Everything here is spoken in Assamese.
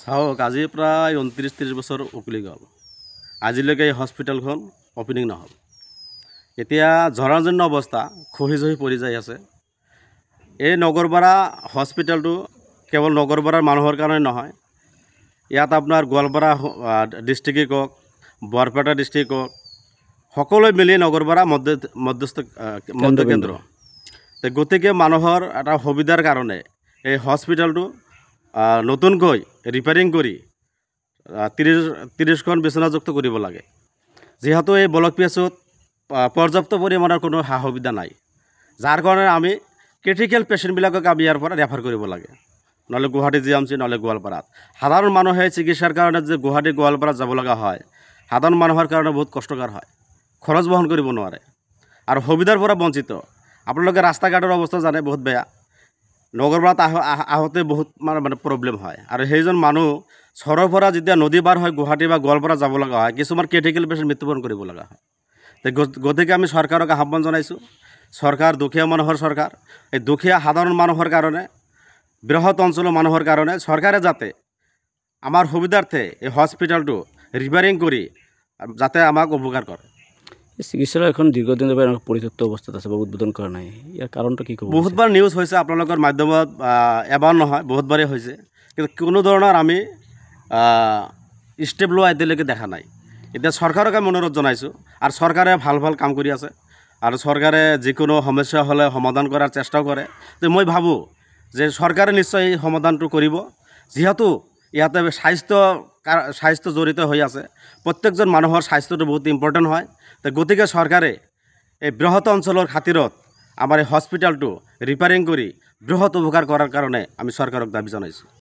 চাওক আজি প্ৰায় 29-30 বছৰ উকলি গ'ল। আজিলৈকে এই হস্পিটেলখন অপেনিং নহ'ল। এতিয়া জৰাজীৰ্ণ অৱস্থা, খহি জহি পৰি যাই আছে। এই নগৰপাৰা হস্পিটেলটো কেৱল নগৰপাৰাৰ মানুহৰ কাৰণে নহয়, ইয়াত আপোনাৰ গোৱালপাৰা ডিষ্ট্ৰিক্টে কওক, বৰপেটা ডিষ্ট্ৰিক্ট কওক, সকলোৱে মিলি নগৰপাৰা মধ্যস্থ কেন্দ্ৰ। গতিকে মানুহৰ এটা সুবিধাৰ কাৰণে এই হস্পিটেলটো নতুনকৈ ৰিপেয়াৰিং কৰি 30খন বিচনাযুক্ত কৰিব লাগে। যিহেতু এই ব্লক পিএইচত পৰ্যাপ্ত পৰিমাণৰ কোনো সা সুবিধা নাই, যাৰ কাৰণে আমি ক্ৰিটিকেল পেচেণ্টবিলাকক আমি ইয়াৰ পৰা ৰেফাৰ কৰিব লাগে, নহ'লে গুৱাহাটী GMC নহ'লে গোৱালপাৰাত। সাধাৰণ মানুহে চিকিৎসাৰ কাৰণে যে গুৱাহাটী গোৱালপাৰাত যাব লগা হয়, সাধাৰণ মানুহৰ কাৰণে বহুত কষ্টকৰ হয়, খৰচ বহন কৰিব নোৱাৰে আৰু সুবিধাৰ পৰা বঞ্চিত। আপোনালোকে ৰাস্তা ঘাটৰ অৱস্থা জানে, বহুত বেয়া। নগৰপাৰাত আহোঁতে বহুত মানে প্ৰব্লেম হয় আৰু সেইজন মানুহ চহৰৰ পৰা যেতিয়া নদী পাৰ হৈ গুৱাহাটী বা গোৱালপাৰা যাব লগা হয়, কিছুমান ক্ৰিটিকেল পেচেণ্ট মৃত্যুবৰণ কৰিব লগা হয়। গতিকে আমি চৰকাৰক আহ্বান জনাইছোঁ, চৰকাৰ দুখীয়া মানুহৰ চৰকাৰ, এই দুখীয়া সাধাৰণ মানুহৰ কাৰণে, বৃহৎ অঞ্চলৰ মানুহৰ কাৰণে চৰকাৰে যাতে আমাৰ সুবিধাৰ্থে এই হস্পিটেলটো ৰিপেয়াৰিং কৰি যাতে আমাক উপকাৰ কৰে। চিকিৎসালয়খন দীৰ্ঘদিনৰ পৰা পৰিত্যক্ত অৱস্থাত আছে বা উদ্বোধন কৰা নাই, ইয়াৰ কাৰণটো কি ক'ব? বহুতবাৰ নিউজ হৈছে আপোনালোকৰ মাধ্যমত, এবাৰ নহয় বহুতবাৰেই হৈছে, কিন্তু কোনো ধৰণৰ আমি ষ্টেপ লোৱা এতিয়ালৈকে দেখা নাই। এতিয়া চৰকাৰক আমি অনুৰোধ জনাইছোঁ আৰু চৰকাৰে ভাল ভাল কাম কৰি আছে আৰু চৰকাৰে যিকোনো সমস্যা হ'লে সমাধান কৰাৰ চেষ্টাও কৰে। তো মই ভাবোঁ যে চৰকাৰে নিশ্চয় এই সমাধানটো কৰিব, যিহেতু ইয়াতে স্বাস্থ্য জড়িত হৈ আছে। প্ৰত্যেকজন মানুহৰ স্বাস্থ্যটো বহুত ইম্পৰ্টেণ্ট হয়। তো গতিকে চৰকাৰে এই বৃহৎ অঞ্চলৰ খাতিৰত আমাৰ এই হস্পিটেলটো ৰিপেয়াৰিং কৰি বৃহৎ উপকাৰ কৰাৰ কাৰণে আমি চৰকাৰক দাবী জনাইছোঁ।